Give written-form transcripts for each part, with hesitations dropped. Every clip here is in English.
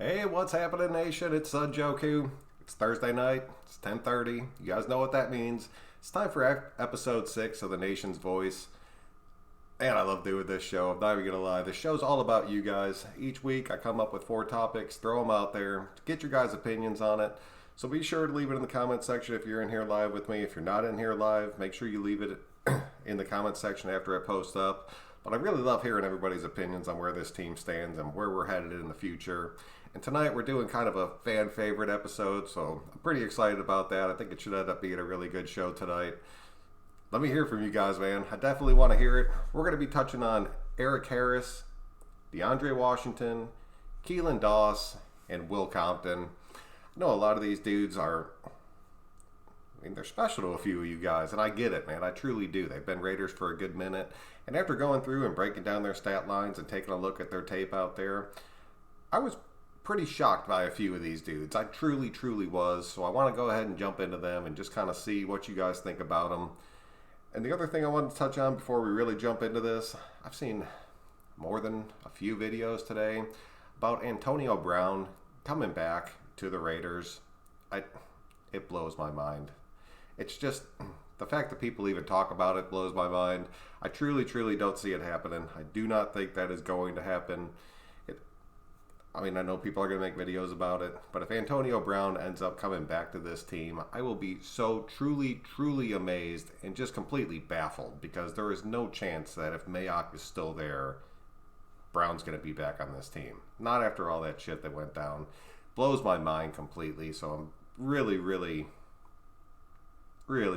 Hey, what's happening, nation? It's Joku. It's Thursday night. It's 10:30. You guys know what that means. It's time for episode 6 of The Nation's Voice. Man, I love doing this show. I'm not even going to lie. This show's all about you guys. Each week, I come up with 4 topics, throw them out there, get your guys' opinions on it. So be sure to leave it in the comment section if you're in here live with me. If you're not in here live, make sure you leave it in the comment section after I post up. But I really love hearing everybody's opinions on where this team stands and where we're headed in the future. And tonight we're doing kind of a fan favorite episode, so I'm pretty excited about that. I think it should end up being a really good show tonight. Let me hear from you guys, man. I definitely want to hear it. We're going to be touching on Eric Harris, DeAndre Washington, Keelan Doss, and Will Compton. I know a lot of these dudes are, they're special to a few of you guys, and I get it, man. I truly do. They've been Raiders for a good minute. And after going through and breaking down their stat lines and taking a look at their tape out there, I was pretty shocked by a few of these dudes. I truly was. So I want to go ahead and jump into them and just kind of see what you guys think about them. And the other thing I wanted to touch on before we really jump into this, I've seen more than a few videos today about Antonio Brown coming back to the Raiders. It blows my mind. It's just the fact that people even talk about it blows my mind. I truly don't see it happening. I do not think that is going to happen. I know people are going to make videos about it, but if Antonio Brown ends up coming back to this team, I will be so truly amazed and just completely baffled, because there is no chance that if Mayock is still there, Brown's going to be back on this team. Not after all that shit that went down. Blows my mind completely, so I'm really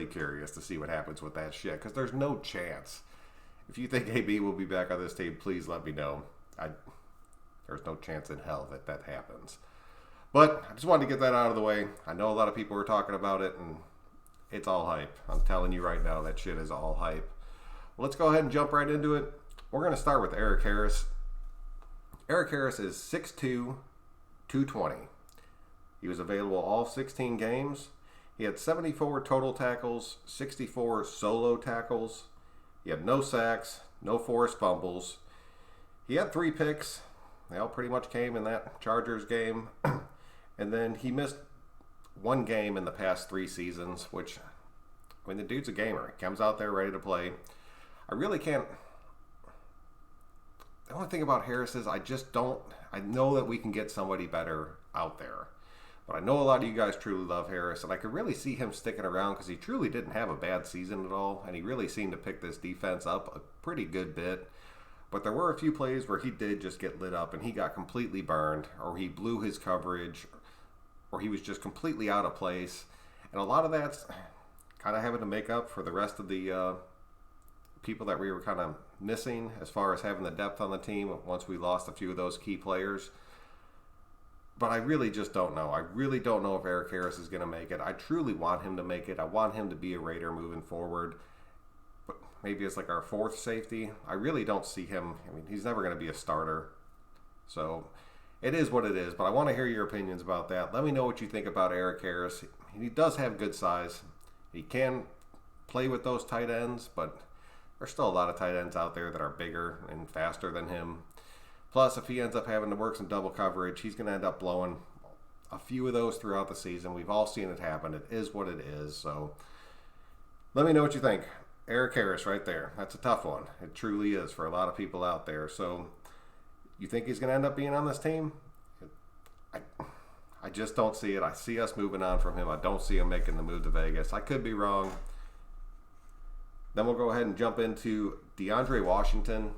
curious to see what happens with that shit, because there's no chance. If you think AB will be back on this team, please let me know. There's no chance in hell that that happens. But I just wanted to get that out of the way. I know a lot of people are talking about it, and it's all hype. I'm telling you right now, that shit is all hype. Well, let's go ahead and jump right into it. We're going to start with Eric Harris. Eric Harris is 6'2", 220. He was available all 16 games. He had 74 total tackles, 64 solo tackles. He had no sacks, no forced fumbles. He had 3 picks. They all pretty much came in that Chargers game. And then he missed 1 game in the past 3 seasons, which, the dude's a gamer. He comes out there ready to play. I really can't. The only thing about Harris is I know that we can get somebody better out there. But I know a lot of you guys truly love Harris, and I could really see him sticking around because he truly didn't have a bad season at all, and he really seemed to pick this defense up a pretty good bit. But there were a few plays where he did just get lit up and he got completely burned, or he blew his coverage, or he was just completely out of place. And a lot of that's kind of having to make up for the rest of the people that we were kind of missing as far as having the depth on the team once we lost a few of those key players. But I really just don't know. I really don't know if Eric Harris is going to make it. I truly want him to make it. I want him to be a Raider moving forward. Maybe it's like our 4th safety. I really don't see him. He's never going to be a starter. So it is what it is. But I want to hear your opinions about that. Let me know what you think about Eric Harris. He does have good size. He can play with those tight ends, but there's still a lot of tight ends out there that are bigger and faster than him. Plus, if he ends up having to work some double coverage, he's going to end up blowing a few of those throughout the season. We've all seen it happen. It is what it is. So let me know what you think. Eric Harris right there. That's a tough one. It truly is for a lot of people out there. So you think he's going to end up being on this team? I just don't see it. I see us moving on from him. I don't see him making the move to Vegas. I could be wrong. Then we'll go ahead and jump into DeAndre Washington.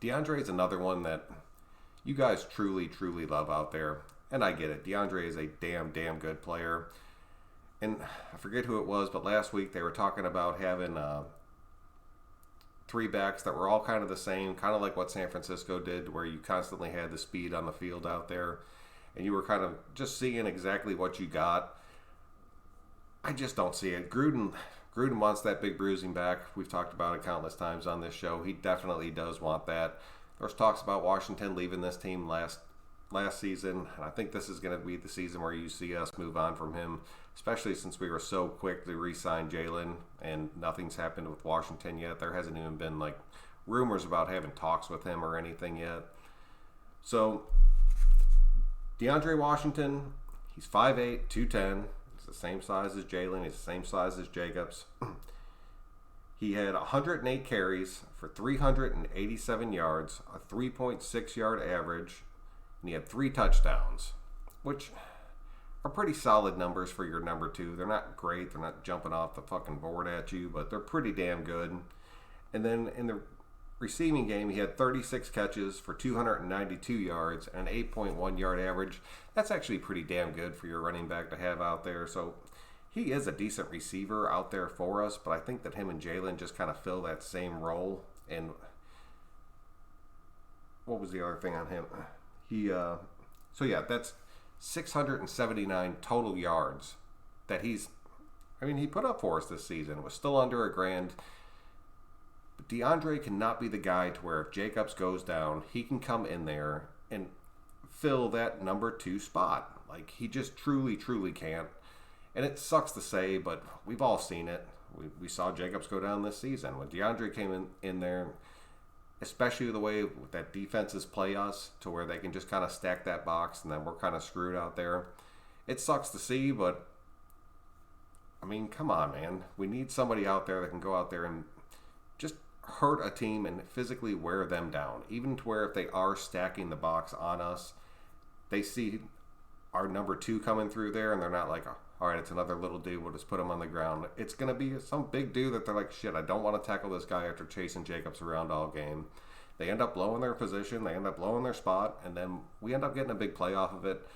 DeAndre is another one that you guys truly love out there. And I get it. DeAndre is a damn good player. And I forget who it was, but last week they were talking about having 3 backs that were all kind of the same, kind of like what San Francisco did, where you constantly had the speed on the field out there, and you were kind of just seeing exactly what you got. I just don't see it. Gruden wants that big bruising back. We've talked about it countless times on this show. He definitely does want that. There's talks about Washington leaving this team last season, and I think this is going to be the season where you see us move on from him, especially since we were so quick to re-sign Jalen, and nothing's happened with Washington yet. There hasn't even been rumors about having talks with him or anything yet. So DeAndre Washington, he's 5'8", 210. He's the same size as Jalen. He's the same size as Jacobs. He had 108 carries for 387 yards, a 3.6 yard average, and he had 3 touchdowns, which are pretty solid numbers for your number 2. They're not great. They're not jumping off the fucking board at you, but they're pretty damn good. And then in the receiving game, he had 36 catches for 292 yards and an 8.1 yard average. That's actually pretty damn good for your running back to have out there. So he is a decent receiver out there for us, but I think that him and Jalen just kind of fill that same role. And what was the other thing on him? That's 679 total yards that he put up for us this season. It was still under $1,000. But DeAndre cannot be the guy to where if Jacobs goes down, he can come in there and fill that number 2 spot. Like, he just truly, truly can't. And it sucks to say, but we've all seen it. We saw Jacobs go down this season. When DeAndre came in there, especially the way that defenses play us to where they can just kind of stack that box and then we're kind of screwed out there. It sucks to see, but I mean, come on, man. We need somebody out there that can go out there and just hurt a team and physically wear them down. Even to where if they are stacking the box on us, they see our number 2 coming through there and they're not like, all right, it's another little dude, we'll just put him on the ground. It's going to be some big dude that they're like, shit, I don't want to tackle this guy after chasing Jacobs around all game. They end up blowing their position, they end up blowing their spot, and then we end up getting a big play off of it.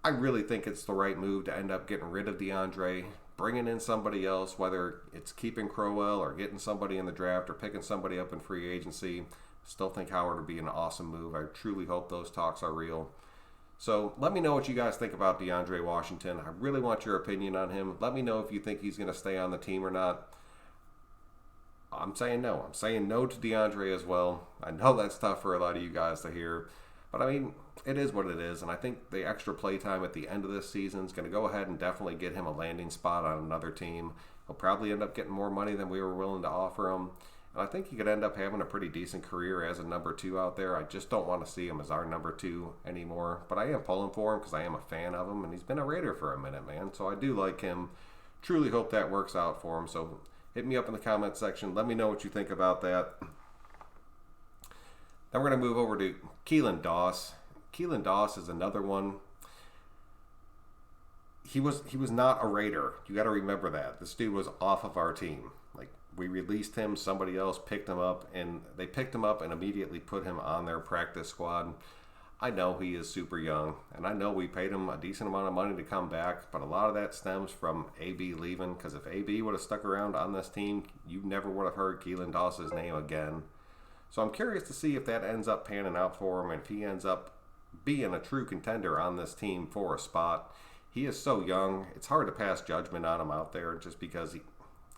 I really think it's the right move to end up getting rid of DeAndre, bringing in somebody else, whether it's keeping Crowell or getting somebody in the draft or picking somebody up in free agency. Still think Howard would be an awesome move. I truly hope those talks are real. So let me know what you guys think about DeAndre Washington. I really want your opinion on him. Let me know if you think he's going to stay on the team or not. I'm saying no. I'm saying no to DeAndre as well. I know that's tough for a lot of you guys to hear. But I mean, it is what it is. And I think the extra play time at the end of this season is going to go ahead and definitely get him a landing spot on another team. He'll probably end up getting more money than we were willing to offer him. And I think he could end up having a pretty decent career as a number 2 out there. I just don't want to see him as our number 2 anymore. But I am pulling for him because I am a fan of him. And he's been a Raider for a minute, man. So I do like him. Truly hope that works out for him. So hit me up in the comment section. Let me know what you think about that. Then we're going to move over to Keelan Doss. Keelan Doss is another one. He was not a Raider. You got to remember that. This dude was off of our team. Like, we released him, somebody else picked him up, and they picked him up and immediately put him on their practice squad. I know he is super young, and I know we paid him a decent amount of money to come back, but a lot of that stems from AB leaving, because if AB would have stuck around on this team, you never would have heard Keelan Doss's name again. So I'm curious to see if that ends up panning out for him, and if he ends up being a true contender on this team for a spot. He is so young, it's hard to pass judgment on him out there just because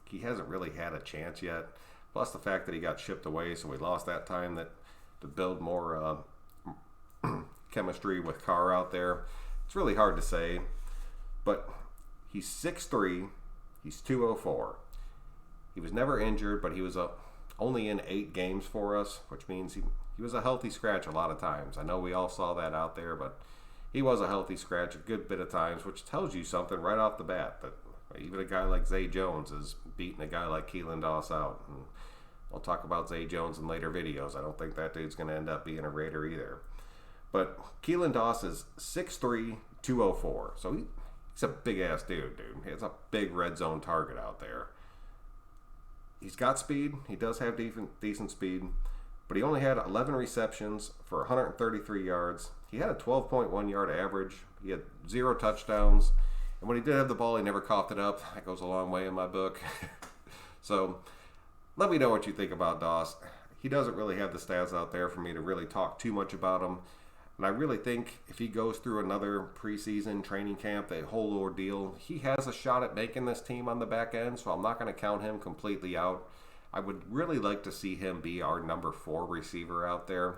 he hasn't really had a chance yet. Plus the fact that he got shipped away, so we lost that time to build more chemistry with Carr out there. It's really hard to say, but he's 6'3", he's 204. He was never injured, but he was only in 8 games for us, which means he was a healthy scratch a lot of times. I know we all saw that out there, but he was a healthy scratch a good bit of times, which tells you something right off the bat, that even a guy like Zay Jones is beating a guy like Keelan Doss out. And we'll talk about Zay Jones in later videos. I don't think that dude's going to end up being a Raider either. But Keelan Doss is 6'3", 204. So he's a big-ass dude. He's a big red zone target out there. He's got speed. He does have decent speed. But he only had 11 receptions for 133 yards. He had a 12.1 yard average. He had 0 touchdowns. And when he did have the ball, he never coughed it up. That goes a long way in my book. So let me know what you think about Doss. He doesn't really have the stats out there for me to really talk too much about him. And I really think if he goes through another preseason training camp, that whole ordeal, he has a shot at making this team on the back end. So I'm not going to count him completely out. I would really like to see him be our number 4 receiver out there.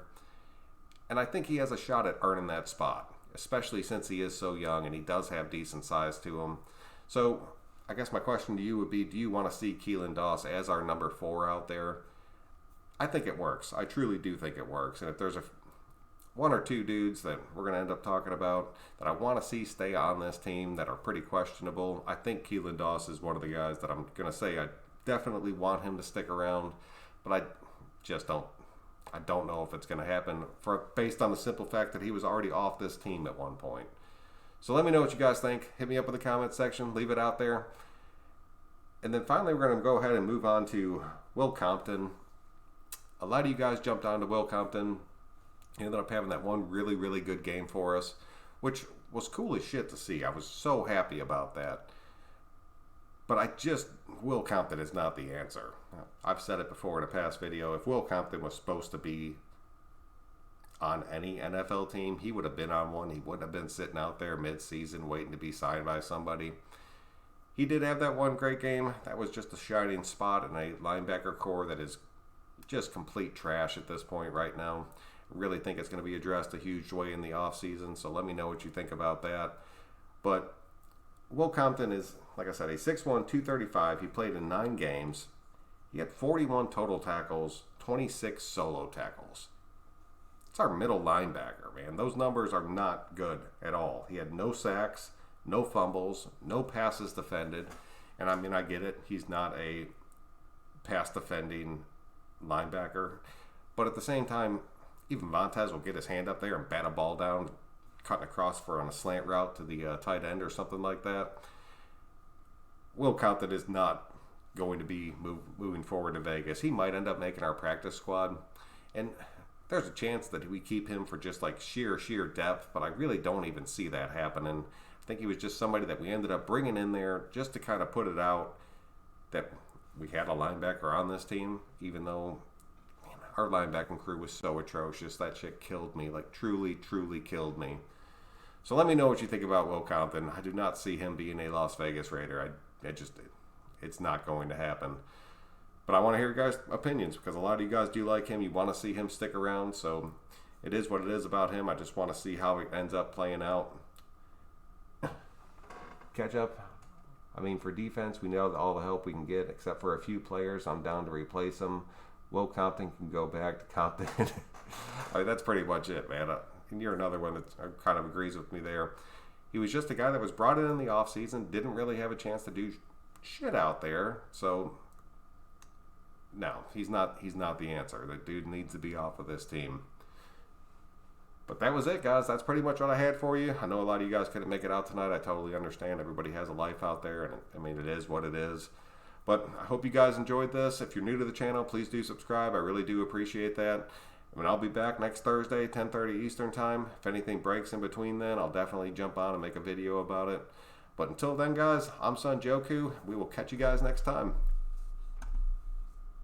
And I think he has a shot at earning that spot, especially since he is so young and he does have decent size to him. So I guess my question to you would be, do you want to see Keelan Doss as our number 4 out there? I think it works. I truly do think it works. And if there's one or two dudes that we're going to end up talking about that I want to see stay on this team that are pretty questionable. I think Keelan Doss is one of the guys that I'm going to say I definitely want him to stick around, but I just don't. I don't know if it's going to happen based on the simple fact that he was already off this team at one point. So let me know what you guys think. Hit me up in the comment section. Leave it out there. And then finally, we're going to go ahead and move on to Will Compton. A lot of you guys jumped on to Will Compton. He ended up having that one really, really good game for us, which was cool as shit to see. I was so happy about that. But Will Compton is not the answer. I've said it before in a past video. If Will Compton was supposed to be on any NFL team, he would have been on one. He wouldn't have been sitting out there mid-season waiting to be signed by somebody. He did have that one great game. That was just a shining spot in a linebacker core that is just complete trash at this point right now. I really think it's going to be addressed a huge way in the offseason, so let me know what you think about that. But Will Compton is, like I said, a 6'1", 235. He played in 9 games. He had 41 total tackles, 26 solo tackles. It's our middle linebacker, man. Those numbers are not good at all. He had no sacks, no fumbles, no passes defended. And I mean, I get it. He's not a pass defending linebacker. But at the same time, even Montez will get his hand up there and bat a ball down, cutting across on a slant route to the tight end or something like that. Will Compton is not going to be moving forward to Vegas. He might end up making our practice squad. And there's a chance that we keep him for just like sheer depth, but I really don't even see that happening. I think he was just somebody that we ended up bringing in there just to kind of put it out that we had a linebacker on this team, even though our linebacking crew was so atrocious. That shit killed me, like truly killed me. So let me know what you think about Will Compton. I do not see him being a Las Vegas Raider. It's not going to happen. But I want to hear your guys' opinions because a lot of you guys do like him. You want to see him stick around. So it is what it is about him. I just want to see how it ends up playing out. Catch up. I mean, for defense, we know all the help we can get, except for a few players. I'm down to replace them. Will Compton can go back to Compton. I mean, that's pretty much it, man. And you're another one that kind of agrees with me there. He was just a guy that was brought in the offseason, didn't really have a chance to do shit out there. So, no, he's not the answer. That dude needs to be off of this team. But that was it, guys. That's pretty much what I had for you. I know a lot of you guys couldn't make it out tonight. I totally understand. Everybody has a life out there, and I mean, it is what it is. But I hope you guys enjoyed this. If you're new to the channel, please do subscribe. I really do appreciate that. I mean, I'll be back next Thursday, 10:30 Eastern Time. If anything breaks in between then, I'll definitely jump on and make a video about it. But until then, guys, I'm Son Joku. We will catch you guys next time.